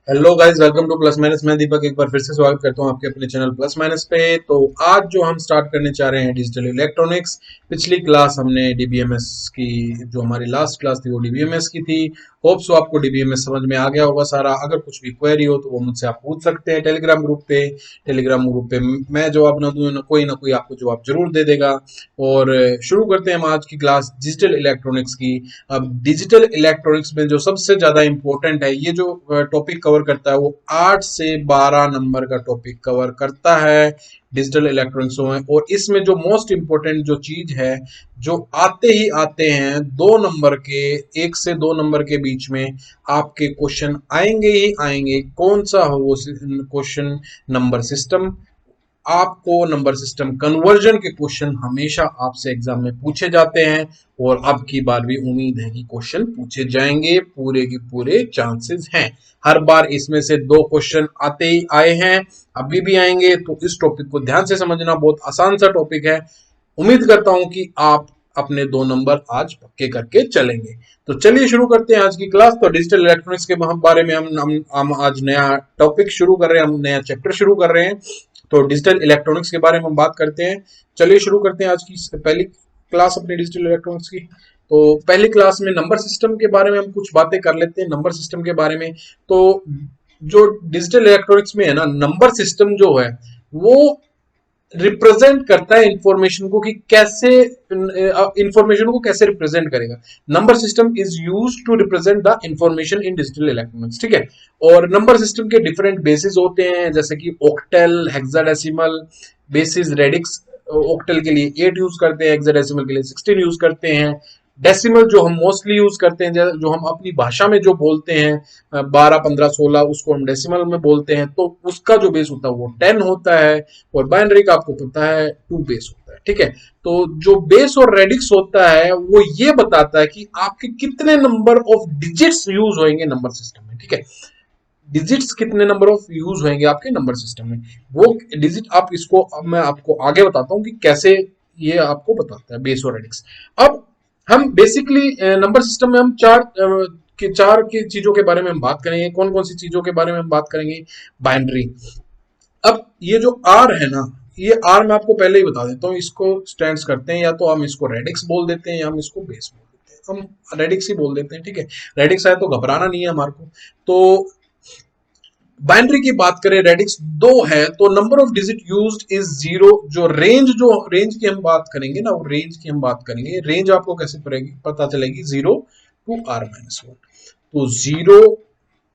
Hello guys, welcome two plus minus. मैं दीपक एक बार फिर से स्वागत करता हूं आपके अपने चैनल प्लस माइनस पे। तो आज जो हम स्टार्ट करने चाह रहे हैं डिजिटल इलेक्ट्रॉनिक्स। पिछली क्लास हमने डीबीएमएस की, जो हमारी लास्ट क्लास थी वो डीबीएमएस की थी। होप सो आपको डीबीएमएस समझ में आ गया होगा सारा। अगर कुछ भी क्वेरी हो तो वो मुझसे आप पूछ सकते हैं टेलीग्राम ग्रुप पे। टेलीग्राम ग्रुप पे मैं जवाब ना दूं ना कोई आपको जवाब जरूर दे देगा। और शुरू करते हैं हम आज की क्लास डिजिटल इलेक्ट्रॉनिक्स की। अब डिजिटल इलेक्ट्रॉनिक्स में जो सबसे ज्यादा इंपॉर्टेंट है, ये जो टॉपिक कवर करता है वो 8 से 12 नंबर का टॉपिक कवर करता है डिजिटल इलेक्ट्रॉनिक्स में। और इसमें जो मोस्ट इंपॉर्टेंट जो चीज है, जो आते ही आते हैं 2 नंबर के, 1 से 2 नंबर के बीच में आपके क्वेश्चन आएंगे ही आएंगे। कौन सा हो वो क्वेश्चन? Number system. आपको नंबर सिस्टम कन्वर्जन के क्वेश्चन हमेशा आपसे एग्जाम में पूछे जाते हैं, और अब की बार भी उम्मीद है कि क्वेश्चन पूछे जाएंगे। पूरे के पूरे चांसेस हैं। हर बार इसमें से 2 क्वेश्चन आते ही आए हैं, अभी भी आएंगे। तो इस टॉपिक को ध्यान से समझना, बहुत आसान सा टॉपिक है। उम्मीद करता हूं कि आप अपने 2 नंबर आज पक्के करके चलेंगे। तो चलिए शुरू करते हैं आज की क्लास। तो डिजिटल इलेक्ट्रॉनिक्स के बारे में हम आज नया टॉपिक शुरू कर रहे हैं, हम नया चैप्टर शुरू कर रहे हैं। तो डिजिटल इलेक्ट्रॉनिक्स के बारे में हम बात करते हैं। चलिए शुरू करते हैं आज की पहली क्लास अपनी डिजिटल इलेक्ट्रॉनिक्स की। तो पहली क्लास में नंबर सिस्टम के बारे में हम कुछ बातें कर लेते हैं। नंबर सिस्टम के बारे में, तो जो डिजिटल इलेक्ट्रॉनिक्स में है ना, नंबर सिस्टम जो है वो रिप्रेजेंट करता है इंफॉर्मेशन को, कि कैसे इंफॉर्मेशन को कैसे रिप्रेजेंट करेगा। Number system is use to represent the information in digital electronics, ठीक है। और नंबर सिस्टम के डिफरेंट बेसिस होते हैं, जैसे कि octal, hexadecimal, basis, radix. Octal के लिए 8 यूज करते हैं, हेक्साडेसिमल के लिए 16 यूज करते हैं। डेसिमल जो हम मोस्टली यूज करते हैं, जो हम अपनी भाषा में जो बोलते हैं 12, 15, 16, उसको हम डेसिमल में बोलते हैं। तो उसका जो बेस होता है वो 10 होता है। और बाइनरी का आपको पता है 2 बेस होता है, ठीक है। तो जो बेस और रेडिक्स होता है वो ये बताता है कि आपके कितने नंबर ऑफ डिजिट्स यूज होंगे नंबर सिस्टम में, ठीक है। डिजिट्स कितने नंबर ऑफ यूज होंगे आपके नंबर सिस्टम में, वो डिजिट आप इसको, अब मैं आपको आगे बताता हूँ कि कैसे ये आपको बताता है बेस और रेडिक्स। अब हम बेसिकली नंबर सिस्टम में हम चार की चीजों के बारे में हम बात करेंगे। कौन कौन सी चीजों के बारे में हम बात करेंगे? बाइनरी। अब ये जो आर है ना, ये आर मैं आपको पहले ही बता देता हूँ, इसको स्टैंड्स करते हैं, या तो हम इसको रेडिक्स बोल देते हैं या हम इसको बेस बोल देते हैं। हम रेडिक्स ही बोल देते हैं, ठीक है। रेडिक्स आए तो घबराना नहीं है हमारे को। तो बाइनरी की बात करें, रेडिक्स 2 है, तो number of digit used is 0। जो रेंज की हम बात करेंगे ना, वो रेंज की हम बात करेंगे। रेंज आपको कैसे पता चलेगी? 0 टू R-1। तो 0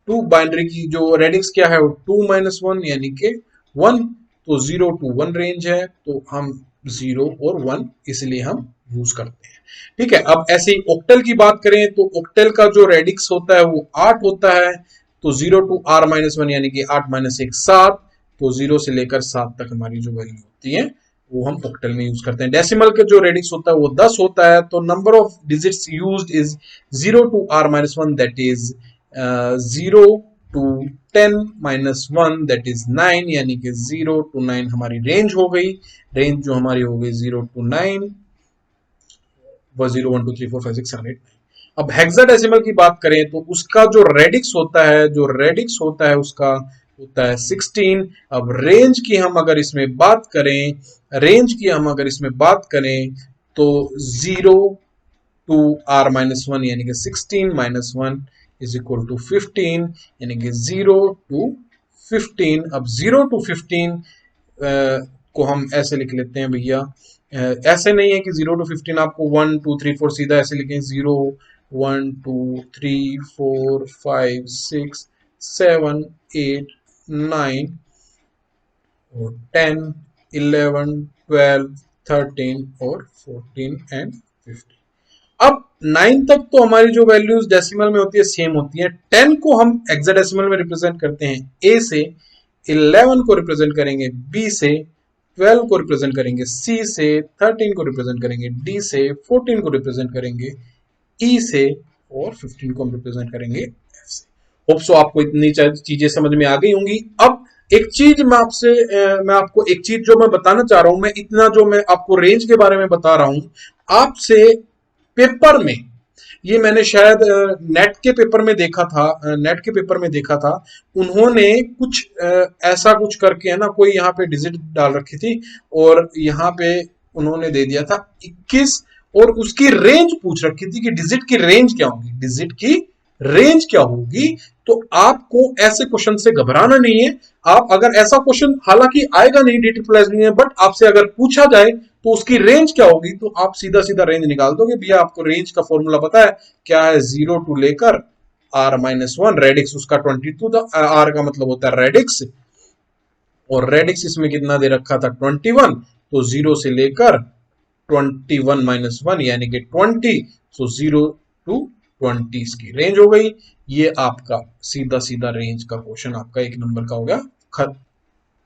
टू बाइनरी की जो रेडिक्स क्या है वो 2-1 यानी कि 1। तो 0 टू 1 रेंज है, तो हम 0 और 1 इसलिए हम यूज करते हैं, ठीक है। अब ऐसे ही ऑक्टल की बात करें, तो ऑक्टल का जो रेडिक्स होता है वो 8 होता है। तो 0 टू R-1 यानी कि 8-1 7। तो 0 से लेकर 7 तक हमारी जो वैल्यू होती है वो हम ऑक्टल में यूज करते हैं। डेसिमल का जो रेडिक्स होता है वो 10 होता है। तो number of digits used is 0 to R-1, that is 0 to 10-1, that is 9, यानी कि 0 टू 9 हमारी रेंज हो गई। रेंज जो हमारी हो गई 0 टू 9 वो 0 1 2 3 4 5 6 7 8 9। अब हेक्साडेसिमल की बात करें, तो उसका जो रेडिक्स होता है, उसका होता है 16। अब रेंज की हम अगर इसमें बात करें तो 0 टू R-1 यानी कि 16-1 इज इक्वल टू 15, यानी कि 0 टू 15। अब 0 टू 15 को हम ऐसे लिख लेते हैं भैया। ऐसे नहीं है कि 0 टू 15 आपको 1 2 3 4 सीधा ऐसे लिखें। 0 1 2 3 4 5 6 7 8 9 और 10 11 12 13 और 14 एंड 15। अब 9 तक तो हमारी जो वैल्यूज डेसिमल में होती है सेम होती है। 10 को हम हेक्साडेसिमल में रिप्रेजेंट करते हैं ए से, 11 को रिप्रेजेंट करेंगे बी से, 12 को रिप्रेजेंट करेंगे सी से, 13 को रिप्रेजेंट करेंगे डी से, 14 को रिप्रेजेंट करेंगे ई से, और 15 को हम रिप्रेजेंट करेंगे एफ से। होप सो आपको इतनी चीजें समझ में आ गई होंगी। अब एक चीज मैं आपको एक चीज जो मैं बताना चाह रहा हूं, मैं इतना जो मैं आपको रेंज के बारे में बता रहा हूं, आपसे पेपर में ये मैंने शायद नेट के पेपर में देखा था, नेट के पेपर में देखा था। उन्होंने कुछ ऐसा कुछ करके है ना, कोई यहाँ पे डिजिट डाल रखी थी और यहाँ पे उन्होंने दे दिया था 21 और उसकी रेंज पूछ रखी थी कि डिजिट की रेंज क्या होगी, डिजिट की रेंज क्या होगी। तो आपको ऐसे क्वेश्चन से घबराना नहीं है। आप अगर ऐसा क्वेश्चन हालांकि आएगा नहीं DSSS में, बट आपसे अगर पूछा जाए तो उसकी रेंज क्या होगी, तो आप सीधा सीधा रेंज निकाल दोगे। भैया आपको रेंज का फॉर्मूला पता है क्या है, 0 टू लेकर R-1, रेडिक्स उसका 22 था, R का मतलब होता है रेडिक्स, और रेडिक्स इसमें कितना दे रखा था 21, तो 0 से लेकर 21 - 1 यानी कि 20, सो 0 टू 20 इसकी रेंज हो गई। ये आपका सीधा सीधा रेंज का क्वेश्चन आपका 1 नंबर का हो गया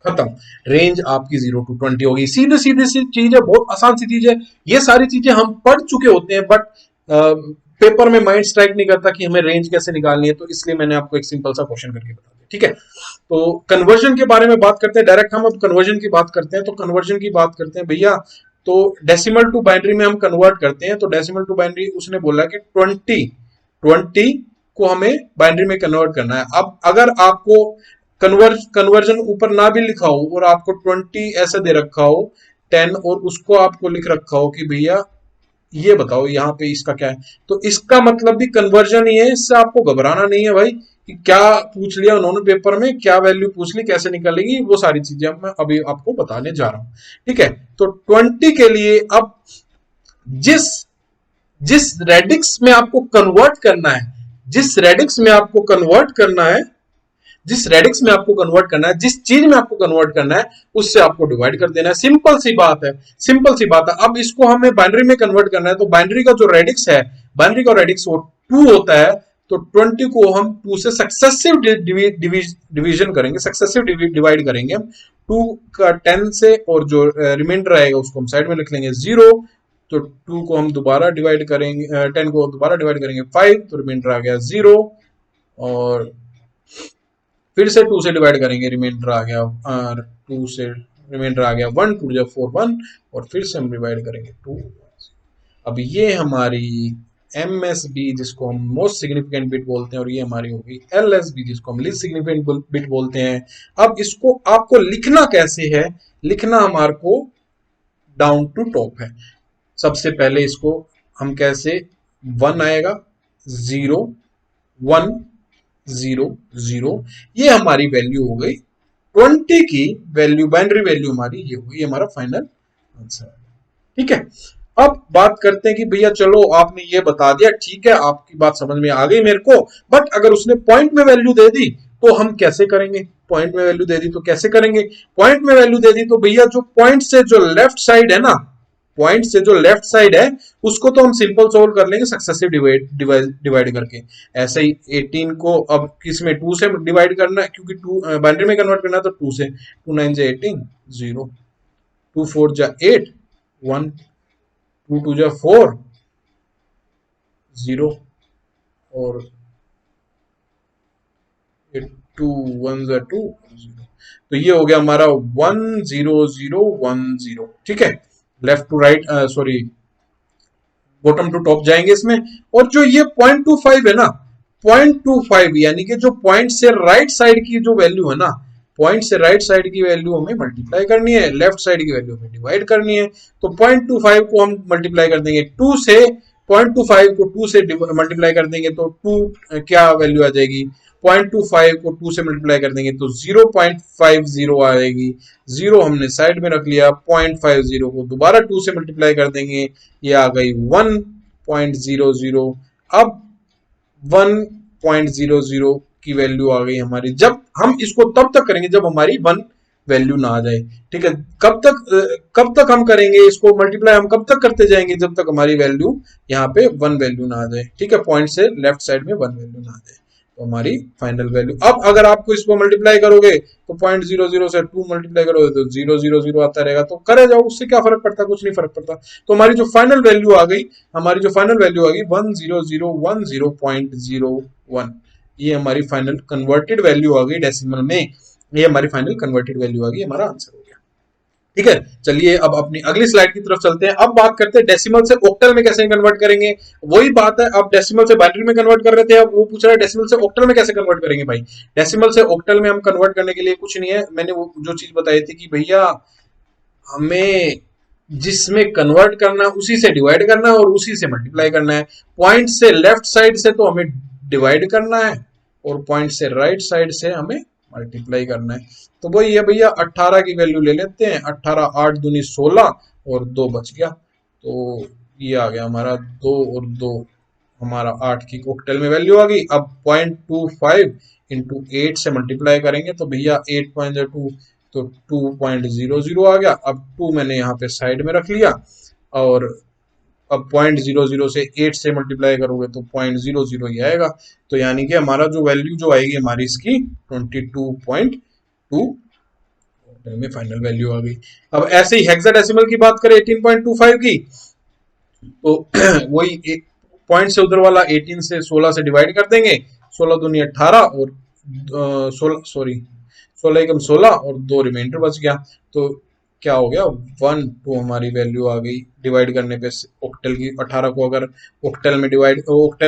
खत्म। रेंज आपकी 0 टू 20 होगी। सीधे सीधे सी चीज है, बहुत आसान सी चीज है। ये सारी चीजें हम पढ़ चुके होते हैं, बट पेपर में माइंड स्ट्राइक नहीं करता कि हमें रेंज कैसे निकालनी है, तो इसलिए मैंने आपको एक सिंपल सा क्वेश्चन करके बता दिया। ठीक है, तो कन्वर्जन के बारे में बात करते हैं डायरेक्ट। हम अब कन्वर्जन की बात करते हैं, तो कन्वर्जन की बात करते हैं भैया। तो डेसिमल टू बाइनरी में हम कन्वर्ट करते हैं, तो डेसिमल टू बाइनरी उसने बोला कि 20 को हमें बाइनरी में कन्वर्ट करना है। अब अगर आपको कन्वर्जन ऊपर ना भी लिखा हो और आपको 20 ऐसे दे रखा हो 10, और उसको आपको लिख रखा हो कि भैया ये बताओ यहाँ पे इसका क्या है, तो इसका मतलब भी कन्वर्जन ही है। इससे आपको घबराना नहीं है भाई कि क्या पूछ लिया उन्होंने पेपर में, क्या वैल्यू पूछ ली, कैसे निकलेगी, वो सारी चीजें मैं अभी आपको बताने जा रहा हूं। ठीक है, तो 20 के लिए अब जिस जिस रेडिक्स में आपको कन्वर्ट करना है, जिस रेडिक्स में आपको कन्वर्ट करना है, जिस रेडिक्स में आपको कन्वर्ट करना है, जिस चीज में आपको कन्वर्ट करना है, उससे आपको डिवाइड कर देना है। सिंपल सी बात है, सिंपल सी बात है। अब इसको हमें बाइनरी में कन्वर्ट करना है, तो बाइनरी का जो रेडिक्स है, बाइनरी का रेडिक्स वो 2 होता है। तो 20 को हम 2 से सक्सेसिव डिवीजन करेंगे, सक्सेसिव डिवाइड करेंगे हम 2 का 10 से, और जो रिमाइंडर आएगा उसको हम साइड में लिख लेंगे 0। तो 2 को हम दोबारा डिवाइड करेंगे, 10 को दोबारा डिवाइड करेंगे 5, तो रिमाइंडर आ गया 0, और फिर से 2 से डिवाइड करेंगे, रिमाइंडर आ गया, और 2 से रिमाइंडर आ गया 1, 2 जब 4 1, और फिर से हम डिवाइड करेंगे 2। अब ये हमारी MSB जिसको हम मोस्ट सिग्निफिकेंट बिट बोलते हैं, और ये हमारी होगी LSB जिसको हम लीस्ट सिग्निफिकेंट बिट बोलते हैं। अब इसको आपको लिखना कैसे है, लिखना हमारे को डाउन टू टॉप है। सबसे पहले इसको हम कैसे, 1 आएगा, 0 1 0 0, ये हमारी वैल्यू हो गई 20 की वैल्यू, बाइनरी वैल्यू हमारी ये होगी, ये हमारा फाइनल आंसर है। ठीक है, अब बात करते हैं कि भैया चलो आपने ये बता दिया, ठीक है, आपकी बात समझ में आ गई मेरे को, बट अगर उसने पॉइंट में वैल्यू दे दी तो हम कैसे करेंगे, पॉइंट में वैल्यू दे दी तो कैसे करेंगे। पॉइंट में वैल्यू दे दी तो भैया जो पॉइंट से जो लेफ्ट साइड है ना, पॉइंट से जो लेफ्ट साइड है उसको तो हम सिंपल सोल्व कर लेंगे सक्सेसिव डिवाइड करके। ऐसे ही 18 को अब किसमें 2 से डिवाइड करना है, क्योंकि 2 बाइनरी में कन्वर्ट करना है, तो 2 से, 2 9 जा 18 0, 2 4 जा 8 1, 2 2 जा 4 0, और 2 1 जा 2 0। तो ये हो गया हमारा 1 0 0 1 0। ठीक है, left to right, sorry bottom to top जाएंगे इसमें। और जो ये 0.25 है ना, 0.25 यानी कि जो पॉइंट से राइट साइड की जो वैल्यू है ना, पॉइंट से राइट साइड की वैल्यू हमें मल्टीप्लाई करनी है, लेफ्ट साइड की वैल्यू हमें डिवाइड करनी है। तो 0.25 को हम मल्टीप्लाई कर देंगे 2 से, 0.25 को 2 से मल्टीप्लाई कर देंगे तो 2 क्या वैल्यू आ जाएगी, 0.25 को 2 से मल्टीप्लाई कर देंगे तो 0.50 आएगी। 0 हमने साइड में रख लिया, 0.50 को दोबारा 2 से मल्टीप्लाई कर देंगे, ये आ गई 1.00। अब 1.00 की वैल्यू आ गई हमारी। जब हम इसको तब तक करेंगे जब हमारी 1 वैल्यू ना आ जाए। ठीक है, कब तक हम करेंगे इसको मल्टीप्लाई, हम कब तक करते जाएंगे जब तक हमारी वैल्यू यहाँ पे 1 वैल्यू ना आ जाए। ठीक है, पॉइंट से लेफ्ट साइड में 1 वैल्यू ना आ जाए, तो हमारी फाइनल वैल्यू। अब अगर आपको इसको मल्टीप्लाई करोगे तो 0.00 से 2 मल्टीप्लाई करोगे तो 000 आता रहेगा, तो करे जाओ, उससे क्या फर्क पड़ता, कुछ नहीं फर्क पड़ता। तो हमारी जो फाइनल वैल्यू आ गई, हमारी जो फाइनल वैल्यू आ गई 10010.01, ये हमारी फाइनल कन्वर्टेड वैल्यू आ गई डेसिमल में, ये हमारी फाइनल कन्वर्टेड वैल्यू आ गई, हमारा आंसर हो गया। ठीक है, चलिए अब अपनी अगली स्लाइड की तरफ चलते हैं। अब बात करते हैं डेसिमल से ऑक्टल में कैसे कन्वर्ट करेंगे। वही बात है, अब डेसिमल से बाइनरी में कन्वर्ट कर रहे थे, अब वो पूछ रहा है डेसिमल से ऑक्टल में कैसे कन्वर्ट करेंगे। भाई डेसिमल से ऑक्टल में हम कन्वर्ट करने के लिए कुछ नहीं है, मैंने वो जो चीज बताई थी कि भैया हमें जिसमें कन्वर्ट करना है उसी से डिवाइड करना है और उसी से मल्टीप्लाई करना है। पॉइंट से लेफ्ट साइड से तो हमें डिवाइड करना है और पॉइंट से राइट साइड से हमें मल्टीप्लाई करना है। तो वही है भैया, 18 की वैल्यू ले लेते हैं। 18 8 दूनी 16 और 2 बच गया, तो ये आ गया हमारा 2 और 2, हमारा 8 की कोकटेल में वैल्यू आ गई। अब 0.25 इंटू 8 से मल्टीप्लाई करेंगे तो भैया 8.2 तो 2.00 आ गया। अब 2 मैंने यहाँ पे साइड में रख लिया और अब 0.00 से 8 से मल्टीप्लाई करोगे तो 0.00 ही आएगा। तो यानी कि हमारा जो वैल्यू जो आएगी हमारी इसकी 22.2 में फाइनल वैल्यू आ गई। अब ऐसे ही हेक्साडेसिमल की बात करें 18.25 की, तो वही एक पॉइंट से उधर वाला 18 से 16 से डिवाइड कर देंगे। 16 दूनी 18 और 16 सॉरी 16 एकम 16 और 2 रिमाइंडर बच गया। तो क्या हो गया 1 2 हमारी वैल्यू आ गई डिवाइड करने पे। ऑक्टल की 18 को अगर ऑक्टल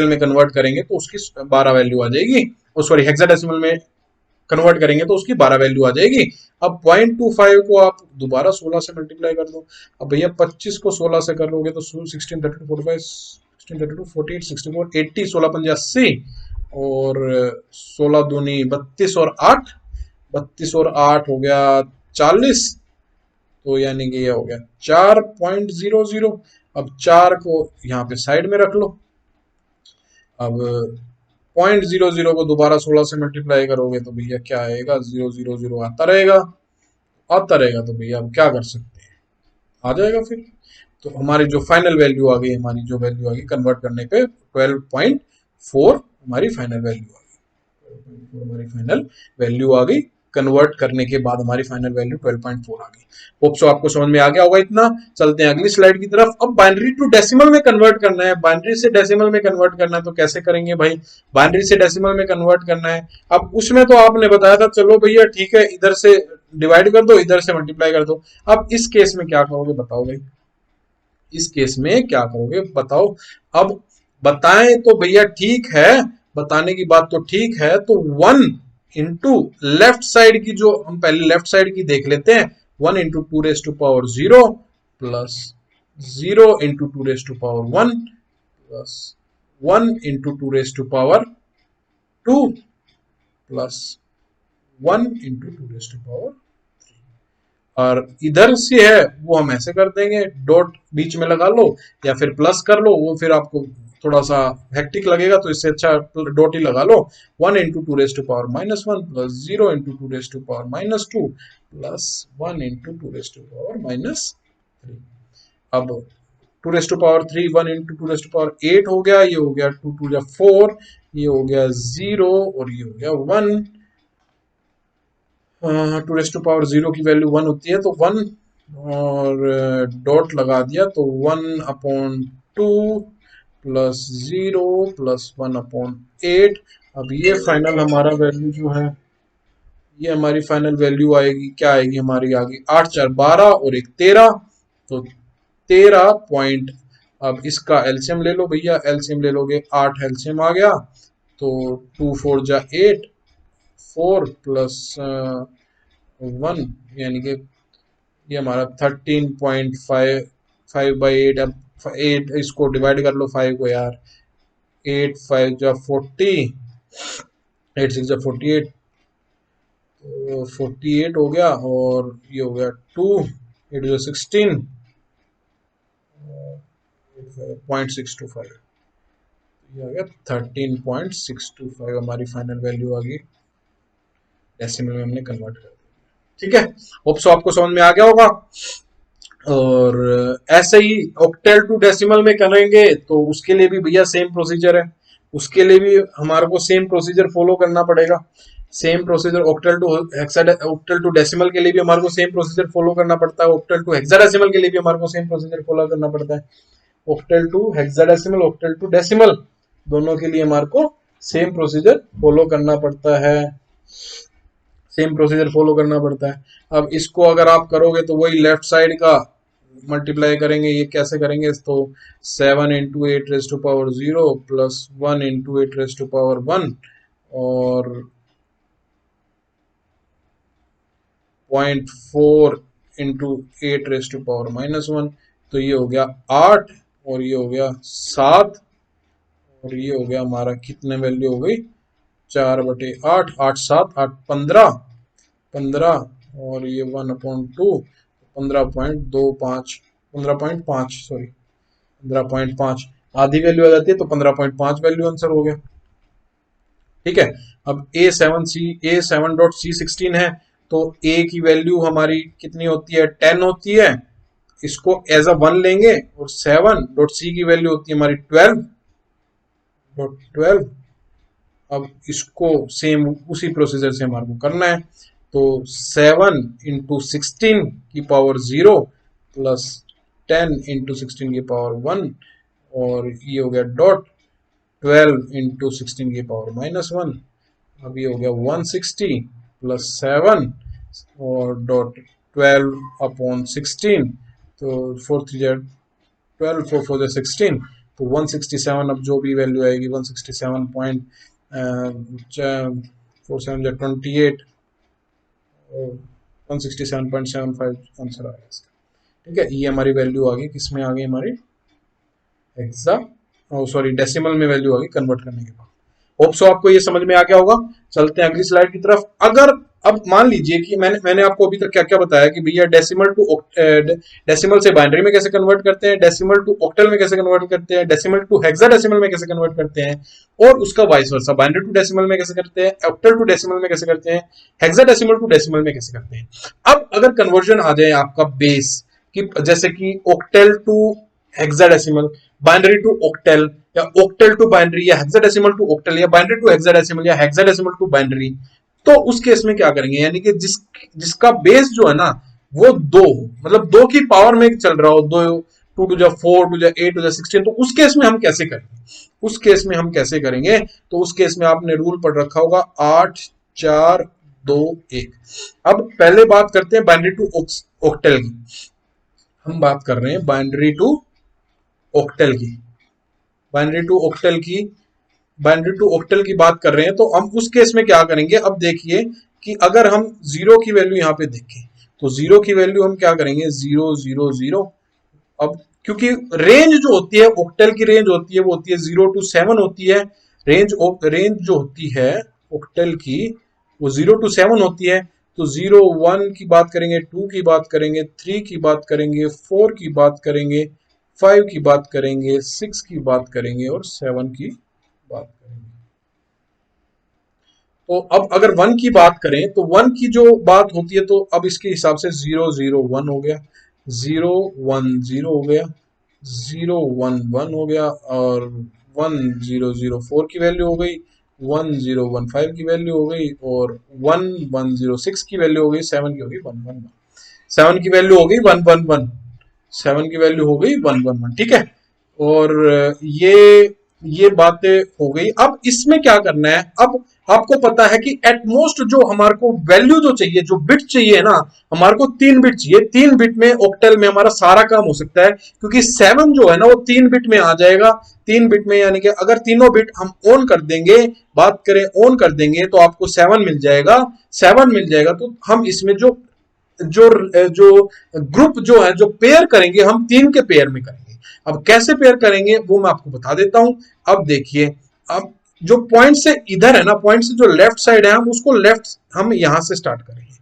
में कन्वर्ट करेंगे तो उसकी 12 वैल्यू आ जाएगी। सॉरी हेक्साडेसिमल में कन्वर्ट करेंगे तो उसकी 12 वैल्यू आ जाएगी। अब 0.25 को आप दोबारा 16 से मल्टीप्लाई कर दो। अब भैया 25 को 16 से कर लोगे तो 16 32 45 16 32 48 64 80 16 पंजे 80 और 16 दूनी 32 और 8 32 और 8 हो गया 40। तो यानी कि ये हो गया 4.00। अब 4 को यहाँ पे साइड में रख लो। अब 0.00 को दोबारा 16 से मल्टीप्लाई करोगे तो भैया क्या आएगा 000 आता रहेगा। तो भैया अब क्या कर सकते हैं, आ जाएगा फिर। तो हमारी जो फाइनल वैल्यू आ गई, हमारी जो वैल्यू आ गई कन्वर्ट करने पे 12.4 हमारी फाइनल वैल्यू आ गई। हमारी फाइनल वैल्यू आ गई कन्वर्ट करने के बाद, हमारी फाइनल वैल्यू 12.4 आ गई। होप सो आपको समझ में आ गया होगा इतना। चलते हैं अगली स्लाइड की तरफ। अब बाइनरी टू डेसिमल में कन्वर्ट करना है, बाइनरी से डेसिमल में कन्वर्ट करना है तो कैसे करेंगे भाई। बाइनरी से डेसिमल में कन्वर्ट करना है, अब उसमें तो आपने बताया था चलो भैया ठीक है इधर से डिवाइड कर दो इधर से मल्टीप्लाई कर दो। अब इस केस में क्या करोगे बताओ भाई, इस केस में क्या करोगे बताओ। अब बताएं तो भैया ठीक है, बताने की बात तो ठीक है। तो 1 इंटू लेफ्ट साइड की, जो हम पहले लेफ्ट साइड की देख लेते हैं, 1 into 2⁻0 plus 0 into 2⁻1 plus 1 into 2⁻2 plus 1 into 2⁻3। और इधर से है वो हम ऐसे कर देंगे, डॉट बीच में लगा लो या फिर प्लस कर लो, वो फिर आपको थोड़ा सा हेक्टिक लगेगा तो इससे अच्छा डॉट ही लगा लो। 1 into 2⁻1 plus 0 into 2⁻2 plus 1 into 2⁻3। अब 2⁻3 1 इंटू 2⁻8 हो गया, ये हो गया 2 2 4, ये हो गया 0 और ये हो गया 1। 2⁻0 की वैल्यू 1 होती है तो 1 और डॉट लगा दिया तो 1/2 प्लस 0 प्लस 1/8। अब ये फाइनल हमारा वैल्यू जो है, ये हमारी फाइनल वैल्यू आएगी, क्या आएगी हमारी, आगे 8 4 12 और एक 13, तो 13 पॉइंट। अब इसका एलसीएम ले लो भैया, एलसीएम ले लोगे 8 एलसीएम आ गया तो 2 4 जा 8 4 प्लस 1 यानी कि ये हमारा 13.5/8। अब 8 इसको डिवाइड कर लो 5 को यार, 8 5 जा 40, 8 6 जा 48, तो 48 हो गया और ये हो गया 2 8 जो 16 0.625, ये आ गया 13.625 हमारी फाइनल वैल्यू आ गई, डेसिमल में हमने कन्वर्ट कर दिया। ठीक है, होप सो आपको समझ में आ गया होगा। और ऐसे ही ऑक्टेल टू डेसिमल में करेंगे तो उसके लिए भी भैया सेम प्रोसीजर है, उसके लिए भी हमारे को सेम प्रोसीजर फॉलो करना पड़ेगा। Same procedure octal to decimal के लिए भी हमारे को सेम प्रोसीजर फॉलो करना पड़ता है, ऑक्टेल टू हेक्साडेसिमल के लिए भी हमारे को सेम प्रोसीजर फॉलो करना पड़ता है। Octal to hexadecimal octal to decimal दोनों के लिए हमारे को सेम प्रोसीजर फॉलो करना पड़ता है। सेम प्रोसीजर फॉलो करना पड़ता है। अब इसको अगर आप करोगे तो वही लेफ्ट साइड का मल्टीप्लाई करेंगे। ये कैसे करेंगे, तो 7 इंटू 8⁻0 प्लस 1 इंटू 8⁻1 और 0.4 इंटू 8⁻−1, तो ये हो गया 8 और ये हो गया 7 और ये हो गया हमारा कितने वैल्यू हो गई 4/8, 8 7 8 15 और ये 1/2 15.25 15.5 सॉरी 15.5 आधी वैल्यू आ जाती है, तो 15.5 वैल्यू आंसर हो गया। ठीक है, अब A7.C16 है, तो A की वैल्यू हमारी कितनी होती है 10 होती है, इसको एज अ 1 लेंगे, और 7.C की वैल्यू होती है हमारी 12.12। अब इसको सेम उसी प्रोसीजर से हमारे को करना है, तो 7 इंटू 16 की पावर 0 प्लस 10 इंटू 16 की पावर 1 और ये हो गया डॉट 12 इंटू 16 की पावर -1। अब ये हो गया 160 प्लस 7 और डॉट 12/16, तो 4 3 12 4 4 16, तो 167। अब जो भी वैल्यू आएगी 167.47 167.75 आंसर आ गया इसका। ठीक है, ये हमारी वैल्यू आ गई, किसमें आ गई हमारी हेक्सा सॉरी डेसिमल में वैल्यू आ गई कन्वर्ट करने के बाद। होप सो आपको ये समझ में आ गया होगा। चलते हैं अगली स्लाइड की तरफ। अगर अब मान लीजिए कि मैंने आपको अभी तक क्या क्या बताया कि भैया डेसिमल से बाइनरी में कैसे कन्वर्ट करते हैं, डेसिमल टू ऑक्टल में कैसे कन्वर्ट करते हैं, डेसिमल टू हेक्साडेसिमल में कैसे कन्वर्ट करते हैं, और उसका vice versa binary to decimal में कैसे करते हैं, ऑक्टल टू डेसिमल में कैसे करते हैं, हेक्साडेसिमल टू डेसिमल में कैसे करते हैं। अब अगर कन्वर्जन आ जाए आपका बेस कि जैसे कि octal to hexadecimal, binary to octal, या ऑक्टल टू बाइनरी, या हेक्साडेसिमल टू ऑक्टल, या बाइनरी टू हेक्साडेसिमल, या हेक्साडेसिमल टू बाइनरी, तो उस केस में क्या करेंगे, यानी कि जिसका बेस जो है ना वो 2 मतलब 2 की पावर में चल रहा हो, 2 2 टू 4 टू 8 टू 16, तो उस केस में हम कैसे करेंगे, उस केस में हम कैसे करेंगे, तो उस केस में आपने रूल पढ़ रखा होगा 8 4 2 1। अब पहले बात करते हैं बाइनरी टू ऑक्टल की। हम बात कर रहे हैं बाइनरी टू ऑक्टल की, बाइनरी टू ऑक्टल की, बाइनरी टू ऑक्टल की बात कर रहे हैं, तो हम उस केस में क्या करेंगे। अब देखिए कि अगर हम 0 की वैल्यू यहाँ पे देखें, तो 0 की वैल्यू हम क्या करेंगे 0 0 0। अब क्योंकि रेंज जो होती है ऑक्टल की, रेंज होती है वो होती है 0 to 7 होती है, रेंज जो होती है ऑक्टल की वो 0 to 7 होती है। तो 0 1 की बात करेंगे, 2 की बात करेंगे, 3 की बात करेंगे, 4 की बात करेंगे, 5 की बात करेंगे, 6 की बात करेंगे और 7 की बात करेंगे। तो अब अगर 1 की बात करें, तो 1 की जो बात होती है, तो अब इसके हिसाब से 0 0 1 हो गया, 0 1 0 हो गया, 0 1 1 हो गया, और 1 0 0 4 की वैल्यू हो गई, 1 0 1 5 की वैल्यू हो गई, और 1 1 0 6 की वैल्यू हो गई, 7 की हो गई 1 1 1, 7 की वैल्यू हो गई 1 1 1, 7 की वैल्यू हो गई 1 1 1। ठीक है, और ये बातें हो गई। अब इसमें क्या करना है, अब आपको पता है कि एटमोस्ट जो हमारे को वैल्यू जो चाहिए, जो बिट चाहिए ना, हमारे को 3 बिट चाहिए। 3 बिट में ऑक्टल में हमारा सारा काम हो सकता है, क्योंकि 7 जो है ना वो 3 बिट में आ जाएगा। 3 बिट में यानी कि अगर तीनों बिट हम ऑन कर देंगे, बात करें ऑन कर देंगे, तो आपको 7 मिल जाएगा। 7 मिल जाएगा तो हम इसमें जो जो जो ग्रुप जो है, जो पेयर करेंगे, हम 3 के पेयर में करेंगे। अब कैसे पेयर करेंगे वो मैं आपको बता देता हूं। अब देखिए, अब जो पॉइंट से इधर है ना, पॉइंट से जो लेफ्ट साइड है, हम उसको लेफ्ट हम यहां से स्टार्ट करेंगे,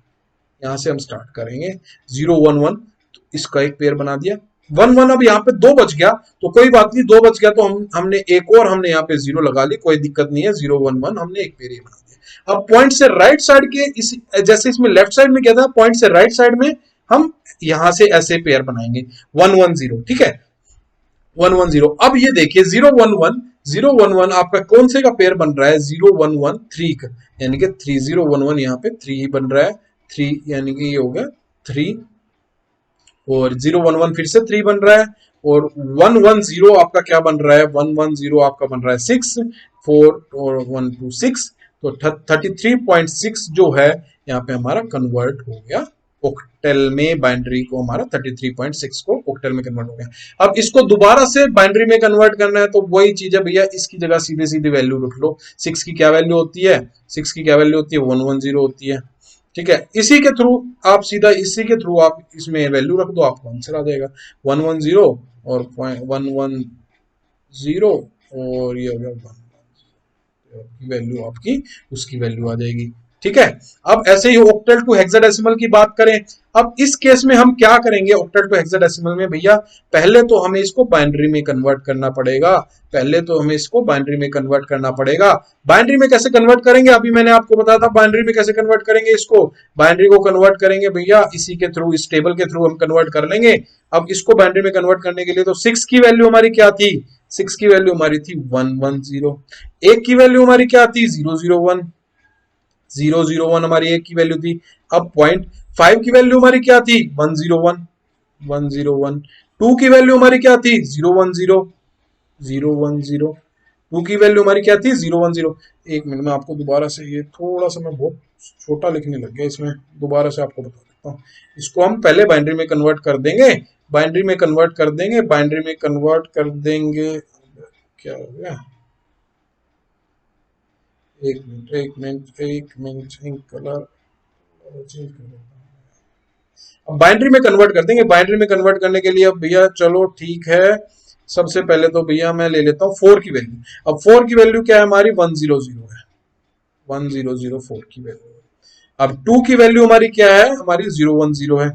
यहां से हम स्टार्ट करेंगे 0 1 1, तो इसका एक पेयर बना दिया। 1 1 अब यहाँ पे 2 बच गया, तो कोई बात नहीं, 2 बच गया तो हमने एक और हमने यहाँ पे 0 लगा ली, कोई दिक्कत नहीं है। 0 1 1 हमने एक पेयर बना दिया। अब पॉइंट से राइट साइड के इस, जैसे इसमें लेफ्ट साइड में क्या था, पॉइंट से राइट साइड में हम यहां से ऐसे पेयर बनाएंगे 1 1 0। ठीक है, 1 1 0। अब ये देखिए 0 1 1 0 1 1 आपका कौन से का पेयर बन रहा है, 0 1 1 3 का, यानी कि 3 0 1 1 यहाँ पे 3 ही बन रहा है, 3 यानी कि ये हो गया 3, और 0 1 1 फिर से 3 बन रहा है, और 1 1 0 आपका क्या बन रहा है, 1 1 0 आपका बन रहा है 6, 4 और 1 2 6, तो 33.6 जो है यहाँ पे हमारा कन्वर्ट हो गया ऑक्टेल में। बाइनरी को हमारा 33.6 को ऑक्टेल में कन्वर्ट हो गया। अब इसको दोबारा से बाइनरी में कन्वर्ट करना है तो वही चीज है भैया, इसकी जगह सीधे सीधे वैल्यू रख लो। 6 की क्या वैल्यू होती है, 6 की क्या वैल्यू होती है, 110 होती है। ठीक है, इसी के थ्रू आप सीधा इसी के थ्रू आप इसमें वैल्यू रख दो, आपको आंसर आ जाएगा 110 और 110 और ये हो गया 1 की वैल्यू आपकी उसकी वैल्यू आ जाएगी। ठीक है, अब ऐसे ही ऑक्टल टू हेक्साडेसिमल की बात करें। अब इस केस में हम क्या करेंगे ऑक्टल टू हेक्साडेसिमल में भैया, पहले तो हमें इसको बाइनरी में कन्वर्ट करना पड़ेगा। पहले तो हमें इसको बाइनरी में कन्वर्ट करना पड़ेगा। बाइनरी में कैसे कन्वर्ट करेंगे, अभी मैंने आपको बताया था बाइनरी में कैसे कन्वर्ट करेंगे। इसको बाइनरी को कन्वर्ट करेंगे भैया इसी के थ्रू, इस टेबल के थ्रू हम कन्वर्ट कर लेंगे। अब इसको बाइनरी में कन्वर्ट करने के लिए तो 6 की वैल्यू हमारी क्या थी, 6 की वैल्यू हमारी थी 110। एक की वैल्यू हमारी क्या थी 001, 001 हमारी एक की वैल्यू थी। अब 0.5 की वैल्यू हमारी क्या थी 101, 101। 2 की वैल्यू हमारी क्या थी 010, 010। 2 की वैल्यू हमारी क्या थी 010। एक मिनट में आपको दोबारा से, ये थोड़ा सा मैं बहुत छोटा लिखने लग गया इसमें, दोबारा से आपको बता देता हूँ। इसको हम पहले बाइनरी में कन्वर्ट कर देंगे, बाइनरी में कन्वर्ट कर देंगे, बाइनरी में कन्वर्ट कर देंगे। क्या हो गया, एक मिनट एक मिनट एक मिनट, कलर चेंज कर देता हूँ। अब बाइनरी में कन्वर्ट कर देंगे। बाइनरी में कन्वर्ट करने के लिए अब भैया चलो ठीक है, सबसे पहले तो भैया मैं ले लेता हूँ 4 की वैल्यू। अब 4 की वैल्यू क्या है हमारी 100 है, 1004 की वैल्यू। अब 2 की वैल्यू हमारी क्या है, हमारी 010 है,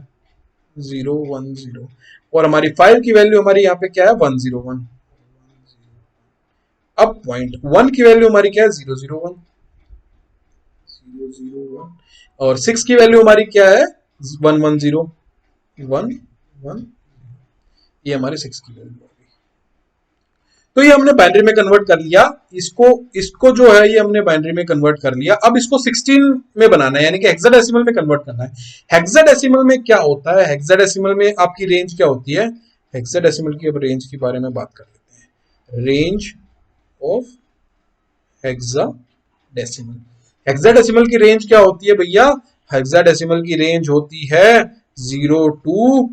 010। और हमारी 5 की वैल्यू हमारी यहाँ पे क्या है 101। अब 0.1 की वैल्यू हमारी क्या है 001, 001। और 6 की वैल्यू हमारी क्या है 110, 110। ये हमारी 6 की वैल्यू होगी। तो ये हमने बाइनरी में कन्वर्ट कर लिया। इसको इसको जो है ये हमने बाइनरी में कन्वर्ट कर लिया। अब इसको 16 में बनाना है, यानी कि हेक्साडेसिमल में कन्वर्ट करना है। हेक्साडेसिमल में क्या होता है, हेक्साडेसिमल में आपकी रेंज क्या होती है। हेक्साडेसिमल की अब रेंज के बारे में बात कर लेते हैं। रेंज ऑफ हेक्साडेसिमल, हेक्साडेसिमल की रेंज क्या होती है भैया, हेक्साडेसिमल की रेंज होती है 0 टू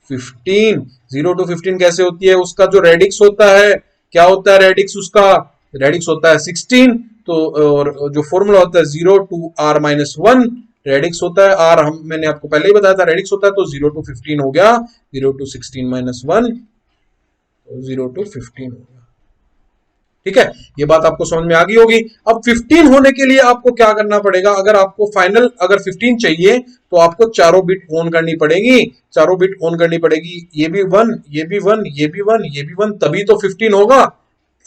15। 0 टू 15 कैसे होती है, उसका जो रेडिक्स होता है क्या होता है, रेडिक्स उसका रेडिक्स होता है 16। तो और जो फॉर्मूला होता है 0 टू r माइनस 1, रेडिक्स होता है r, हम मैंने आपको पहले ही बताया था रेडिक्स होता है, तो 0 टू 15 हो गया 0 टू 16 माइनस 1, 0 टू 15 हो गया। ठीक है, ये बात आपको समझ में आ गई होगी। अब 15 होने के लिए आपको क्या करना पड़ेगा, अगर आपको फाइनल अगर 15 चाहिए तो आपको चारों बिट ऑन करनी पड़ेगी, चारों बिट ऑन करनी पड़ेगी। ये भी 1, ये भी 1, ये भी 1, ये भी 1, तभी तो 15 होगा।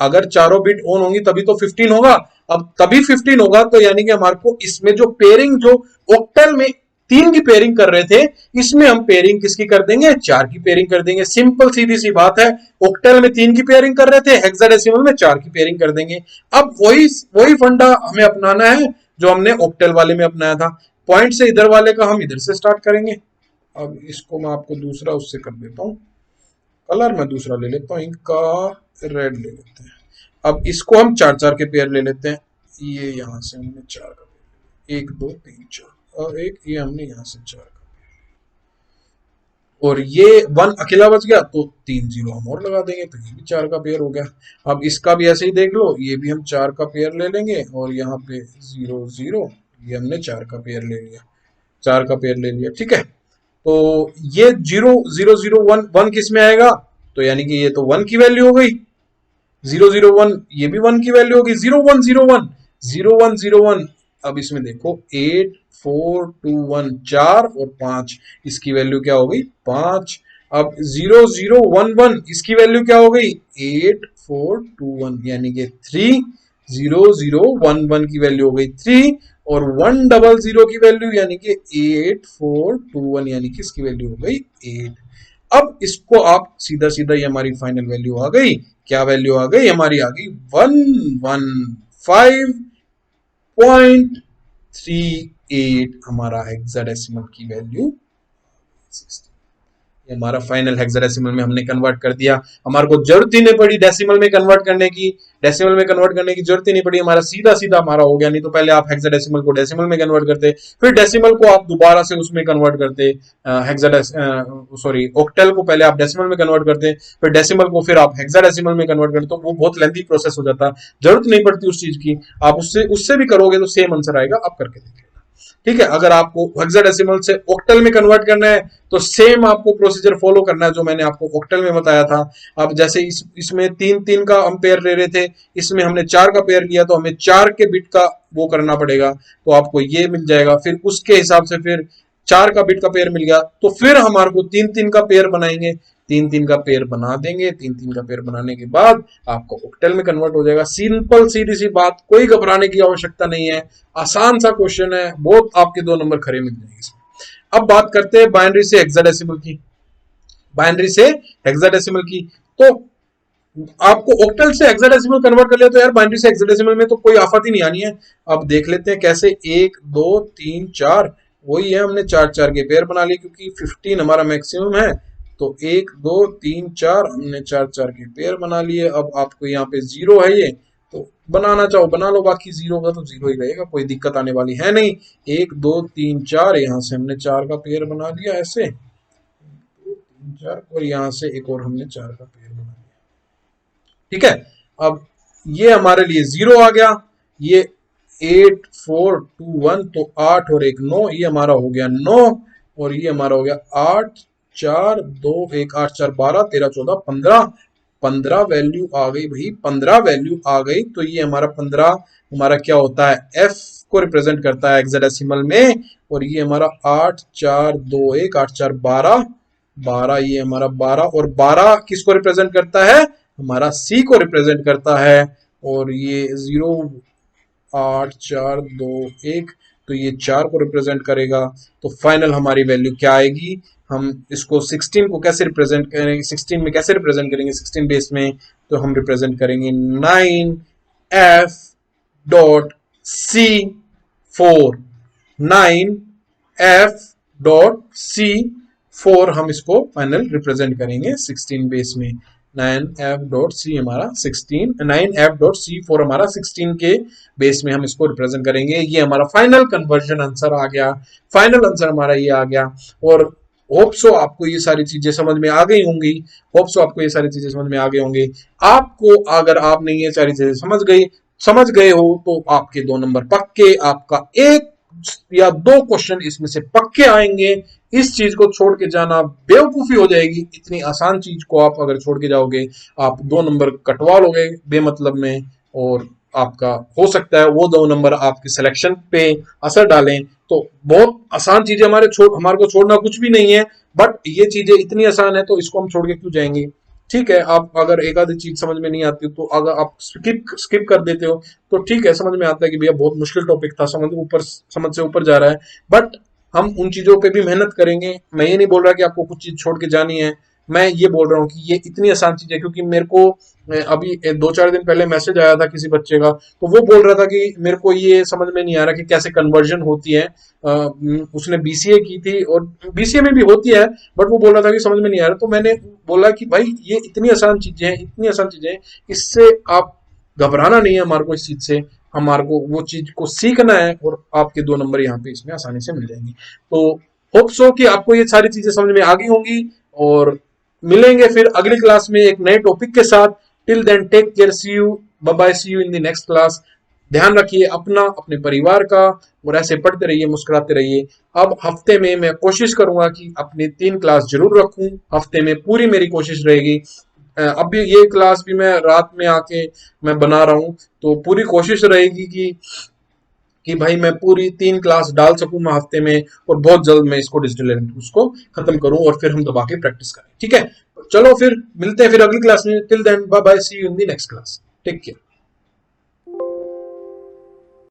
अगर चारों बिट ऑन होंगी तभी तो 15 होगा। अब तभी 15 होगा तो यानी कि हमारे को इसमें जो पेयरिंग, जो ऑक्टल में 3 की पेयरिंग कर रहे थे, इसमें हम पेयरिंग किसकी कर देंगे, 4 की पेयरिंग कर देंगे। सिंपल सीधी सी बात है, ऑक्टल में 3 की पेयरिंग कर रहे थे, हेक्साडेसिमल में 4 की पेयरिंग कर देंगे। अब वही वही फंडा हमें अपनाना है जो हमने ऑक्टल वाले में अपनाया था। पॉइंट से इधर वाले का हम इधर से स्टार्ट करेंगे। अब इसको मैं आपको दूसरा उससे कर देता हूँ, कलर मैं दूसरा ले लेता हूँ, इनका रेड ले लेते हैं। अब इसको हम 4-4 के पेयर ले लेते हैं। ये यहां से हमने 4 का पेयर, 1 2 3 4, और एक ये हमने यहां से 4 का, और ये 1 अकेला बच गया तो 3 0 हम और लगा देंगे, तो ये भी 4 का पेयर हो गया। अब इसका भी ऐसे ही देख लो, ये भी हम 4 का पेयर ले लेंगे, और यहाँ पे 0 0, ये हमने 4 का पेयर ले लिया, 4 का पेयर ले लिया। ठीक है, तो ये 0 0 0 1 1 किस में आएगा, तो यानी कि ये तो 1 की वैल्यू हो गई। 0 0 1 ये भी 1 की वैल्यू होगी। 0 1 0 1 0 1 0 1, अब इसमें देखो 8 4 2 1, 4 और 5, इसकी वैल्यू क्या हो गई 5। अब 0 0 1 1, इसकी वैल्यू क्या हो गई 8 4 2 1, यानी कि 3। 0 0 1 1 की वैल्यू हो गई 3, और 1 0 0 की वैल्यू यानी कि 8 4 2 1, यानी कि इसकी वैल्यू हो गई 8। अब इसको आप सीधा सीधा, ये हमारी फाइनल वैल्यू आ गई। क्या वैल्यू आ गई हमारी, आ गई 115.38 हमारा हेक्साडेसिमल की वैल्यू 16, हमारा फाइनल हेक्साडेसिमल में हमने कन्वर्ट कर दिया। हमारे को जरूरत ही नहीं पड़ी डेसिमल में कन्वर्ट करने की, डेसिमल में कन्वर्ट करने की जरूरत ही नहीं पड़ी, हमारा सीधा सीधा हमारा हो गया। नहीं तो पहले आप हेक्साडेसिमल को डेसिमल में कन्वर्ट करते, फिर डेसिमल को आप दोबारा से उसमें कन्वर्ट करते, ऑक्टल को पहले आप डेसिमल में कन्वर्ट करते, फिर डेसिमल को फिर आप हेक्साडेसिमल में कन्वर्ट करते, तो वो बहुत लेंथी प्रोसेस हो जाता, जरूरत नहीं पड़ती उस चीज की। आप उससे उससे भी करोगे तो सेम आंसर आएगा, आप करके देखिए। ठीक है, अगर आपको हेक्साडेसिमल से ऑक्टल में कन्वर्ट करना है तो सेम आपको प्रोसीजर फॉलो करना है जो मैंने आपको ऑक्टल में बताया था। अब जैसे इसमें 3-3 का हम पेयर ले रहे थे, इसमें हमने 4 का पेयर लिया, तो हमें 4 के बिट का वो करना पड़ेगा, तो आपको ये मिल जाएगा। फिर उसके हिसाब से फिर 4 का बिट का पेयर मिल गया, तो फिर हमारे को 3-3 का पेयर बनाएंगे, 3-3 का पेयर बना देंगे। 3-3 का पेयर बनाने के बाद आपको ऑक्टल में कन्वर्ट हो जाएगा। सिंपल सीधी सी बात, कोई घबराने की आवश्यकता नहीं है, आसान सा क्वेश्चन है, बहुत आपके 2 नंबर खरे मिल जाएंगे इसमें। अब बात करते हैं बाइनरी से हेक्साडेसिमल की। बाइनरी से हेक्साडेसिमल की, तो आपको ऑक्टल से हेक्साडेसिमल कन्वर्ट कर लिया, तो यार बाइनरी से हेक्साडेसिमल में तो कोई आफत ही नहीं आनी है। अब देख लेते हैं कैसे। 1 2 3 4 वही है, हमने 4-4 के पेयर बना लिए क्योंकि 15 हमारा मैक्सिमम है, तो 1 2 3 4 हमने 4-4 के पेयर बना लिए। अब आपको यहाँ पे 0 है, ये तो बनाना चाहो बना लो, बाकी 0 का तो 0 ही रहेगा, कोई दिक्कत आने वाली है नहीं। 1 2 3 4 यहाँ से हमने 4 का पेयर बना लिया ऐसे, 4, और यहाँ से एक और हमने 4 का पेयर बना लिया। ठीक है, अब ये हमारे लिए 0 आ गया, ये 8 4 2 1, तो 8 और 1 9, ये हमारा हो गया 9, और ये हमारा हो गया 8 4 2 1 8 4 12 13 14 15, 15 वैल्यू आ गई भाई, 15 वैल्यू आ गई। तो ये हमारा 15 हमारा क्या होता है, एफ को रिप्रेजेंट करता है हेक्साडेसिमल में, और ये हमारा 8 4 2 1 8 4 12 12, ये हमारा 12, और 12 किसको रिप्रेजेंट करता है, हमारा सी को रिप्रेजेंट करता है। और ये 0 8 4 2 1, तो ये 4 को रिप्रेजेंट करेगा। तो फाइनल हमारी वैल्यू क्या आएगी, हम इसको 16 को कैसे रिप्रेजेंट करेंगे, 16 में कैसे रिप्रेजेंट करेंगे 16 बेस में, तो हम रिप्रेजेंट करेंगे 9f डॉट सी 4, 9f.c4 हम इसको फाइनल रिप्रेजेंट करेंगे 16 बेस में। 9f.c हमारा 16, 9f.c4 हमारा 16 के बेस में हम इसको रिप्रेजेंट करेंगे। ये हमारा फाइनल कन्वर्जन आंसर आ गया, फाइनल आंसर हमारा ये आ गया। और होप सो आपको ये सारी चीजें समझ में आ गई होंगी, होप सो आपको ये सारी चीजें समझ में आ गई होंगी। आपको अगर आपने ये सारी चीजें समझ गए हो तो आपके 2 नंबर पक्के, आपका 1 या 2 क्वेश्चन इसमें से पक्के आएंगे। इस चीज को छोड़ के जाना बेवकूफी हो जाएगी, इतनी आसान चीज को आप अगर छोड़ के जाओगे आप 2 नंबर कटवा लोगे बेमतलब में, और आपका हो सकता है वो 2 नंबर आपके सिलेक्शन पे असर डालें। तो बहुत आसान चीजें हमारे को छोड़ना कुछ भी नहीं है, बट ये चीजें इतनी आसान है तो इसको हम छोड़ के क्यों जाएंगे। ठीक है, आप अगर एक आधी चीज समझ में नहीं आती तो अगर आप स्किप कर देते हो तो ठीक है, समझ में आता है कि भैया बहुत मुश्किल टॉपिक था, समझ से ऊपर जा रहा है, बट हम उन चीजों पे भी मेहनत करेंगे। मैं ये नहीं बोल रहा कि आपको कुछ चीज छोड़ के जानी है, मैं ये बोल रहा हूँ कि ये इतनी आसान चीज है। क्योंकि मेरे को अभी 2-4 दिन पहले मैसेज आया था किसी बच्चे का, तो वो बोल रहा था कि मेरे को ये समझ में नहीं आ रहा कि कैसे कन्वर्जन होती है। उसने बीसीए की थी और बीसीए में भी होती है, बट वो बोल रहा था कि समझ में नहीं आ रहा। तो मैंने बोला कि भाई ये इतनी आसान चीजें हैं, इतनी आसान चीजें हैं, इससे आप घबराना नहीं है हमारे को, इस चीज से हमारे को वो चीज को सीखना है, और आपके 2 नंबर यहाँ पे इसमें आसानी से मिल जाएंगे। तो होप सो कि आपको ये सारी चीजें समझ में आ गई होंगी, और मिलेंगे फिर अगली क्लास में एक नए टॉपिक के साथ। Till then take care, see you, bye bye, see you in the next class. ध्यान रखिए अपना, अपने परिवार का, और ऐसे पढ़ते रहिए, मुस्कुराते रहिए। अब हफ्ते में मैं कोशिश करूंगा कि अपनी 3 क्लास जरूर रखूं, हफ्ते में पूरी मेरी कोशिश रहेगी। अभी ये क्लास भी मैं रात में आके मैं बना रहा हूं, तो पूरी कोशिश रहेगी कि भाई मैं पूरी 3 क्लास डाल सकूं मैं हफ्ते में, और बहुत जल्द मैं इसको डिजिटल एलिमेंट्स को खत्म करूं और फिर हम दबा के प्रैक्टिस करें। ठीक है, चलो फिर मिलते हैं फिर अगली क्लास में। Till then bye bye, see you in the next class, take care.